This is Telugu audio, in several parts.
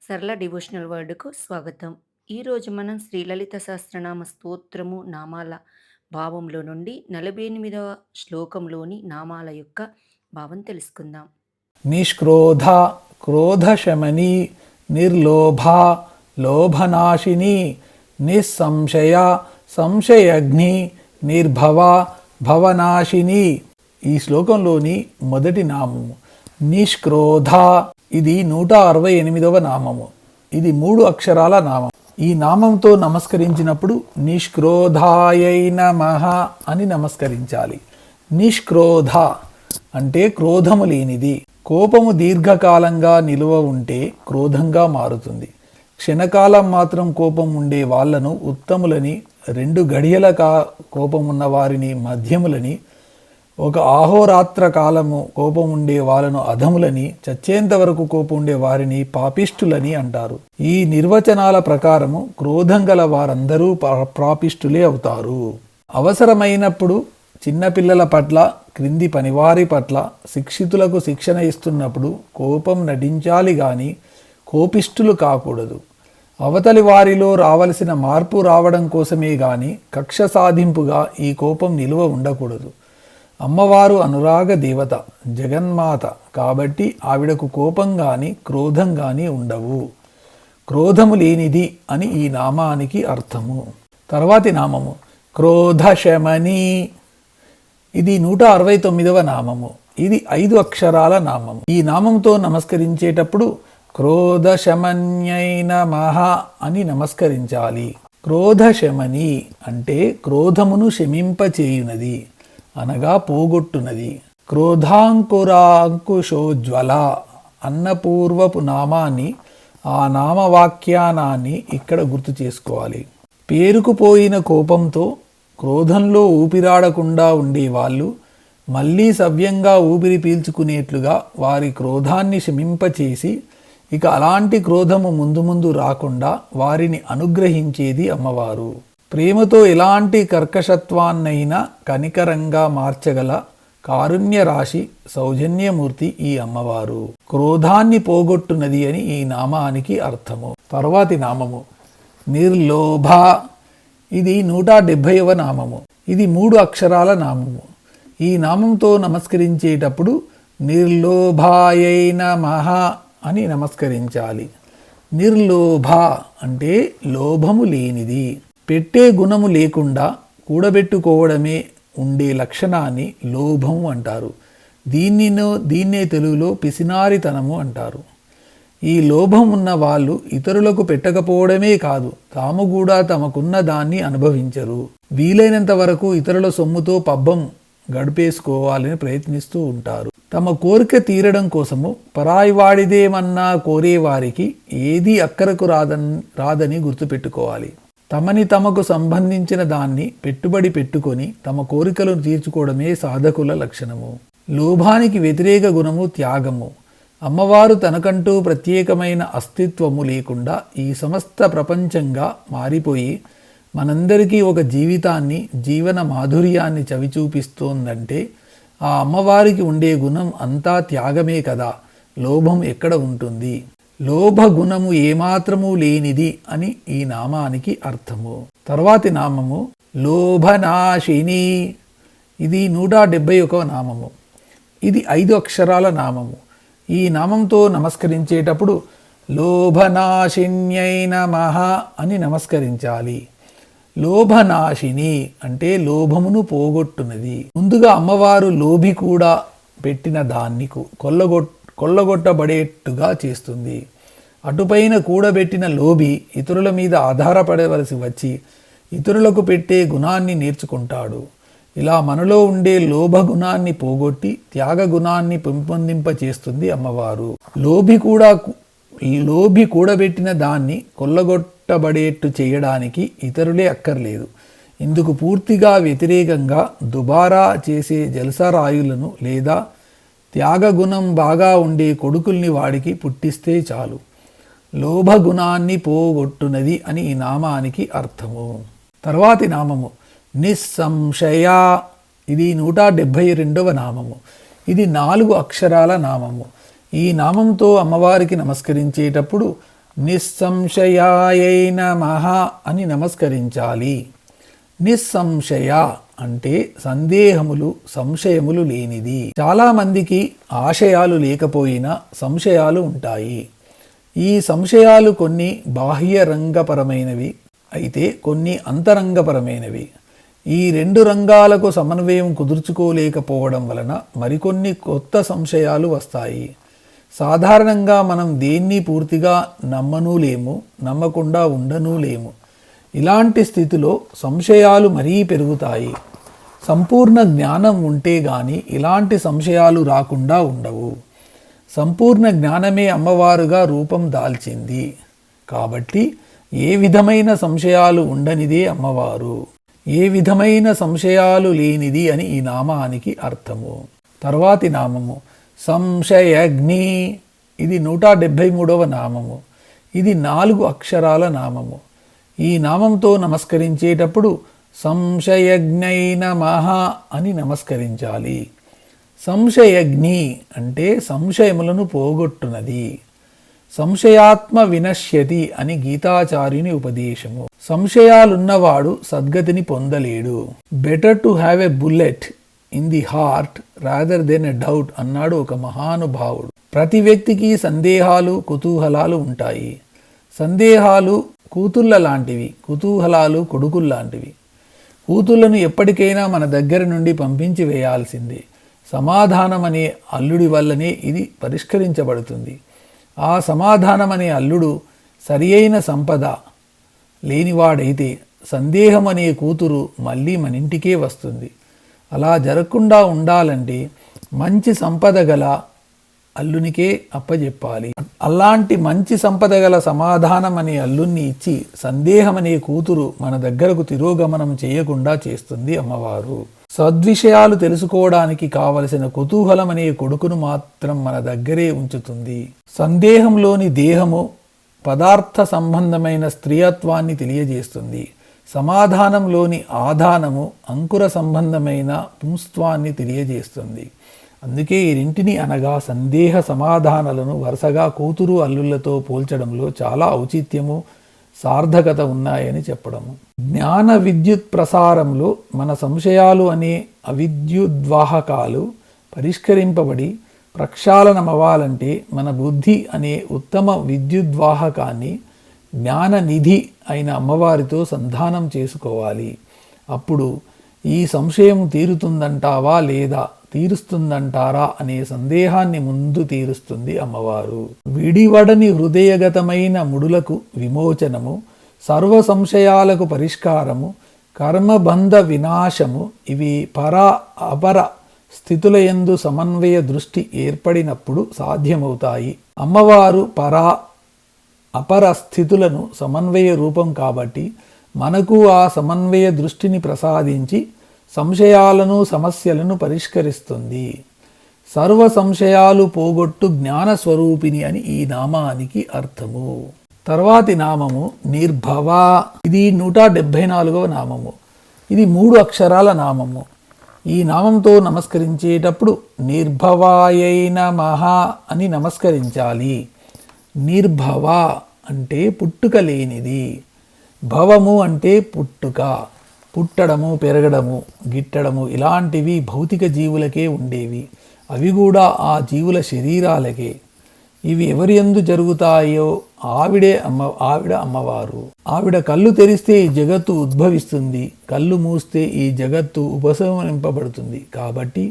సరళ డివోషనల్ వర్డ్కు స్వాగతం. ఈరోజు మనం శ్రీలలిత సహస్రనామ స్తోత్రము నామాల భావంలో నుండి 48వ శ్లోకంలోని నామాల యొక్క భావం తెలుసుకుందాం. నిష్క్రోధ క్రోధశమనీ నిర్లోభ లోభనాశిని నిస్సంశయ సంశయగ్ని నిర్భవ భవనాశిని. ఈ శ్లోకంలోని మొదటి నామము నిష్క్రోధ. ఇది 168వ నామము. ఇది 3 అక్షరాల నామం. ఈ నామంతో నమస్కరించినప్పుడు నిష్క్రోధాయై నమః అని నమస్కరించాలి. నిష్క్రోధ అంటే క్రోధము లేనిది. కోపము దీర్ఘకాలంగా నిలువ ఉంటే క్రోధంగా మారుతుంది. క్షణకాలం మాత్రం కోపం ఉండే వాళ్లను ఉత్తములని, 2 గడియల కోపం ఉన్న వారిని మధ్యములని, ఒక ఆహోరాత్ర కాలము కోపం ఉండే వాళ్ళను అధములని, చచ్చేంత వరకు కోపం ఉండే వారిని పాపిష్టులని అంటారు. ఈ నిర్వచనాల ప్రకారము క్రోధం గల వారందరూ పాపిష్టులే అవుతారు. అవసరమైనప్పుడు చిన్నపిల్లల పట్ల, క్రింది పనివారి పట్ల, శిక్షితులకు శిక్షణ ఇస్తున్నప్పుడు కోపం నటించాలి గాని కోపిష్టులు కాకూడదు. అవతలి వారిలో రావలసిన మార్పు రావడం కోసమే గాని కక్ష సాధింపుగా ఈ కోపం నిలువ ఉండకూడదు. అమ్మవారు అనురాగ దేవత, జగన్మాత కాబట్టి ఆవిడకు కోపం గాని క్రోధం గాని ఉండవు. క్రోధము లేనిది అని ఈ నామానికి అర్థము. తర్వాతి నామము క్రోధశమనీ. ఇది 169వ నామము. ఇది 5 అక్షరాల నామము. ఈ నామంతో నమస్కరించేటప్పుడు క్రోధశమన్యై నమః అని నమస్కరించాలి. క్రోధశమని అంటే క్రోధమును శమింపచేయునది, అనగా పోగొట్టునది. క్రోధాంకురాంకుశోజ్వల అన్నపూర్వపు నామాన్ని, ఆ నామవాక్యానాన్ని ఇక్కడ గుర్తు చేసుకోవాలి. పేరుకుపోయిన కోపంతో క్రోధంలో ఊపిరాడకుండా ఉండేవాళ్ళు మళ్ళీ సవ్యంగా ఊపిరి పీల్చుకునేట్లుగా వారి క్రోధాన్ని శమింపచేసి, ఇక అలాంటి క్రోధము ముందు ముందు రాకుండా వారిని అనుగ్రహించేది అమ్మవారు. ప్రేమతో ఎలాంటి కర్కశత్వాన్నైనా కనికరంగా మార్చగల కారుణ్య రాశి, సౌజన్యమూర్తి ఈ అమ్మవారు. క్రోధాన్ని పోగొట్టునది అని ఈ నామానికి అర్థము. తర్వాతి నామము నిర్లోభ. ఇది 170వ నామము. ఇది 3 అక్షరాల నామము. ఈ నామంతో నమస్కరించేటప్పుడు నిర్లోభాయై నమః అని నమస్కరించాలి. నిర్లోభ అంటే లోభము లేనిది. పెట్టే గుణము లేకుండా కూడబెట్టుకోవడమే ఉండే లక్షణాన్ని లోభము అంటారు. దీన్నే తెలుగులో పిసినారితనము అంటారు. ఈ లోభం ఉన్న వాళ్ళు ఇతరులకు పెట్టకపోవడమే కాదు, తాము కూడా తమకున్న దాన్ని అనుభవించరు. వీలైనంత వరకు ఇతరుల సొమ్ముతో పబ్బం గడిపేసుకోవాలని ప్రయత్నిస్తూ ఉంటారు. తమ కోరిక తీరడం కోసము పరాయి వాడిదేమన్నా కోరేవారికి ఏదీ అక్కరకు రాదని గుర్తుపెట్టుకోవాలి. తమని తమకు సంబంధించిన దాన్ని పెట్టుబడి పెట్టుకొని తమ కోరికలను తీర్చుకోవడమే సాధకుల లక్షణము. లోభానికి వ్యతిరేక గుణము త్యాగము. అమ్మవారు తనకంటూ ప్రత్యేకమైన అస్తిత్వము లేకుండా ఈ సమస్త ప్రపంచంగా మారిపోయి మనందరికీ ఒక జీవితాన్ని, జీవన మాధుర్యాన్ని చవిచూపిస్తోందంటే ఆ అమ్మవారికి ఉండే గుణం అంతా త్యాగమే కదా. లోభం ఎక్కడ ఉంటుంది? లోభ గుణము ఏమాత్రము లేనిది అని ఈ నామానికి అర్థము. తర్వాతి నామము లోభనాశిని. ఇది 171వ నామము. ఇది 5 అక్షరాల నామము. ఈ నామంతో నమస్కరించేటప్పుడు లోభనాశిన్యై నమః అని నమస్కరించాలి. లోభనాశిని అంటే లోభమును పోగొట్టునది. ముందుగా అమ్మవారు లోభి కూడా పెట్టిన దాన్ని కొల్లగొట్టబడేట్టుగా చేస్తుంది. అటుపైన కూడబెట్టిన లోభి ఇతరుల మీద ఆధారపడవలసి వచ్చి ఇతరులకు పెట్టే గుణాన్ని నేర్చుకుంటాడు. ఇలా మనలో ఉండే లోభ గుణాన్ని పోగొట్టి త్యాగ గుణాన్ని పెంపొందింప చేస్తుంది అమ్మవారు. లోభి కూడబెట్టిన దాన్ని కొల్లగొట్టబడేట్టు చేయడానికి ఇతరులే అక్కర్లేదు. ఇందుకు పూర్తిగా వ్యతిరేకంగా దుబారా చేసే జల్సరాయులను లేదా త్యాగగుణం బాగా ఉండే కొడుకుల్ని వాడికి పుట్టిస్తే చాలు. లోభగుణాన్ని పోగొట్టునది అని ఈ నామానికి అర్థము. తర్వాతి నామము నిస్సంశయ. ఇది 172వ నామము. ఇది 4 అక్షరాల నామము. ఈ నామంతో అమ్మవారికి నమస్కరించేటప్పుడు నిస్సంశయాయై నమః అని నమస్కరించాలి. నిస్సంశయ అంటే సందేహములు సంశయములు లేనిది. చాలామందికి ఆశయాలు లేకపోయినా సంశయాలు ఉంటాయి. ఈ సంశయాలు కొన్ని బాహ్య రంగపరమైనవి అయితే కొన్ని అంతరంగపరమైనవి. ఈ రెండు రంగాలకు సమన్వయం కుదుర్చుకోలేకపోవడం వలన మరికొన్ని కొత్త సంశయాలు వస్తాయి. సాధారణంగా మనం దేన్ని పూర్తిగా నమ్మనూ లేము, నమ్మకుండా ఉండనూ లేము. ఇలాంటి స్థితిలో సంశయాలు మరీ పెరుగుతాయి. సంపూర్ణ జ్ఞానం ఉంటే గాని ఇలాంటి సంశయాలు రాకుండా ఉండవు. సంపూర్ణ జ్ఞానమే అమ్మవారుగా రూపం దాల్చింది కాబట్టి ఏ విధమైన సంశయాలు ఉండనిదే అమ్మవారు. ఏ విధమైన సంశయాలు లేనిది అని ఈ నామానికి అర్థము. తర్వాతి నామము సంశయగ్ని. ఇది 173వ నామము. ఇది 4 అక్షరాల నామము. ఈ నామంతో నమస్కరించేటప్పుడు సంశయజ్ఞై నమః అని నమస్కరించాలి. సంశయగ్ని అంటే సంశయములను పోగొట్టునది. సంశయాత్మ వినశ్యతి అని గీతాచార్యుని ఉపదేశము. సంశయాలున్నవాడు సద్గతిని పొందలేడు. Better to have a bullet in the heart rather than a doubt అన్నాడు ఒక మహానుభావుడు. ప్రతి వ్యక్తికి సందేహాలు కుతూహలాలు ఉంటాయి. సందేహాలు కూతుళ్ళ లాంటివి, కుతూహలాలు కొడుకుల్లాంటివి. కూతుళ్లను ఎప్పటికైనా మన దగ్గర నుండి పంపించి వేయాల్సిందే. సమాధానం అనే అల్లుడి వల్లనే ఇది పరిష్కరించబడుతుంది. ఆ సమాధానం అనే అల్లుడు సరి అయిన సంపద లేనివాడైతే సందేహం అనే కూతురు మళ్ళీ మన ఇంటికే వస్తుంది. అలా జరగకుండా ఉండాలంటే మంచి సంపద గల అల్లునికే అప్పజెప్పాలి. అలాంటి మంచి సంపద గల సమాధానం అనే అల్లుణ్ణి ఇచ్చి సందేహం అనే కూతురు మన దగ్గరకు తిరోగమనం చేయకుండా చేస్తుంది అమ్మవారు. సద్విషయాలు తెలుసుకోవడానికి కావలసిన కుతూహలం అనే కొడుకును మాత్రం మన దగ్గరే ఉంచుతుంది. సందేహంలోని దేహము పదార్థ సంబంధమైన స్త్రీయత్వాన్ని తెలియజేస్తుంది. సమాధానంలోని ఆధానము అంకుర సంబంధమైన పుంస్త్వాన్ని తెలియజేస్తుంది. అందుకే ఈ రెంటిని అనగా సందేహ సమాధానాలను వరుసగా కూతురు అల్లుళ్లతో పోల్చడంలో చాలా ఔచిత్యము సార్థకత ఉన్నాయని చెప్పడము. జ్ఞాన విద్యుత్ ప్రసారంలో మన సంశయాలు అనే అవిద్యుద్వాహకాలు పరిష్కరింపబడి ప్రక్షాళనమవ్వాలంటే మన బుద్ధి అనే ఉత్తమ విద్యుద్వాహకాన్ని జ్ఞాననిధి అయిన అమ్మవారితో సంధానం చేసుకోవాలి. అప్పుడు ఈ సంశయం తీరుతుందంటావా లేదా తీరుస్తుందంటారా అనే సందేహాన్ని ముందు తీరుస్తుంది అమ్మవారు. విడివడని హృదయగతమైన ముడులకు విమోచనము, సర్వ సంశయాలకు పరిష్కారము, కర్మబంధ వినాశము ఇవి పరా అపర స్థితుల యందు సమన్వయ దృష్టి ఏర్పడినప్పుడు సాధ్యమవుతాయి. అమ్మవారు పరా అపర స్థితులను సమన్వయ రూపం కాబట్టి మనకు ఆ సమన్వయ దృష్టిని ప్రసాదించి సంశయాలను సమస్యలను పరిష్కరిస్తుంది. సర్వ సంశయాలు పోగొట్టు జ్ఞానస్వరూపిణి అని ఈ నామానికి అర్థము. తర్వాతి నామము నిర్భవ. ఇది 174వ నామము. ఇది 3 అక్షరాల నామము. ఈ నామంతో నమస్కరించేటప్పుడు నిర్భవాయై నమః అని నమస్కరించాలి. నిర్భవ అంటే పుట్టుక లేనిది. భవము అంటే పుట్టుక. పుట్టడము, పెరగడము, గిట్టడము ఇలాంటివి భౌతిక జీవులకే ఉండేవి. అవి కూడా ఆ జీవుల శరీరాలకే. ఇవి ఎవరి యందు జరుగుతాయో ఆవిడ అమ్మవారు. ఆవిడ కళ్ళు తెరిస్తే ఈ జగత్తు ఉద్భవిస్తుంది, కళ్ళు మూస్తే ఈ జగత్తు ఉపశమనింపబడుతుంది. కాబట్టి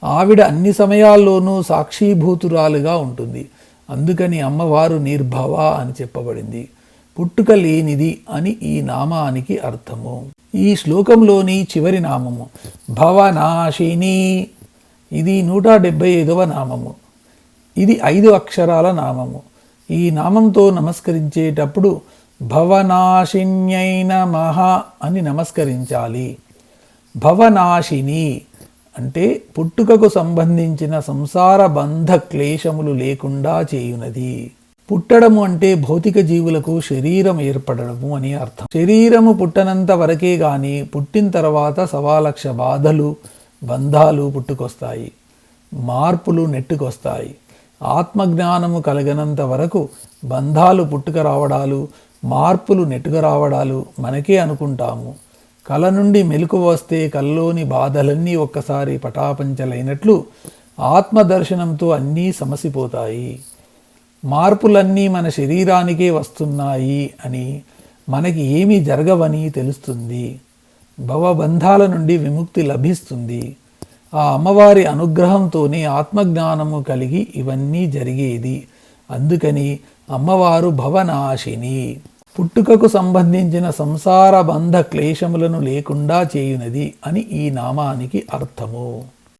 ఆవిడ అన్ని సమయాల్లోనూ సాక్షీభూతురాలుగా ఉంటుంది. అందుకని అమ్మవారు నిర్భవ అని చెప్పబడింది. పుట్టుక లేనిది అని ఈ నామానికి అర్థము. ఈ శ్లోకంలోని చివరి నామము భవనాశిని. ఇది 175వ నామము. ఇది 5 అక్షరాల నామము. ఈ నామంతో నమస్కరించేటప్పుడు భవనాశిన్యై నమః అని నమస్కరించాలి. భవనాశిని అంటే పుట్టుకకు సంబంధించిన సంసార బంధ క్లేశములు లేకుండా చేయునది. పుట్టడము అంటే భౌతిక జీవులకు శరీరం ఏర్పడము అని అర్థం. శరీరము పుట్టనంత వరకే గాని పుట్టిన తర్వాత 1,00,000 బాధలు బంధాలు పుట్టుకొస్తాయి, మార్పులు నెట్టుకొస్తాయి. ఆత్మజ్ఞానము కలగనంత వరకు బంధాలు పుట్టుక రావడాలు, మార్పులు నెట్టుక రావడాలు మనకే అనుకుంటాము. కల నుండి మెలకువ వస్తే కలలోని బాధలన్నీ ఒక్కసారి పటాపంచలైనట్లు ఆత్మదర్శనంతో అన్నీ సమసిపోతాయి. మార్పులన్నీ మన శరీరానికే వస్తున్నాయి అని, మనకి ఏమీ జరగవని తెలుస్తుంది. భవబంధాల నుండి విముక్తి లభిస్తుంది. ఆ అమ్మవారి అనుగ్రహంతోనే ఆత్మజ్ఞానము కలిగి ఇవన్నీ జరిగేది. అందుకని అమ్మవారు భవనాశిని, పుట్టుకకు సంబంధించిన సంసార బంధ క్లేశములను లేకుండా చేయునది అని ఈ నామానికి అర్థము.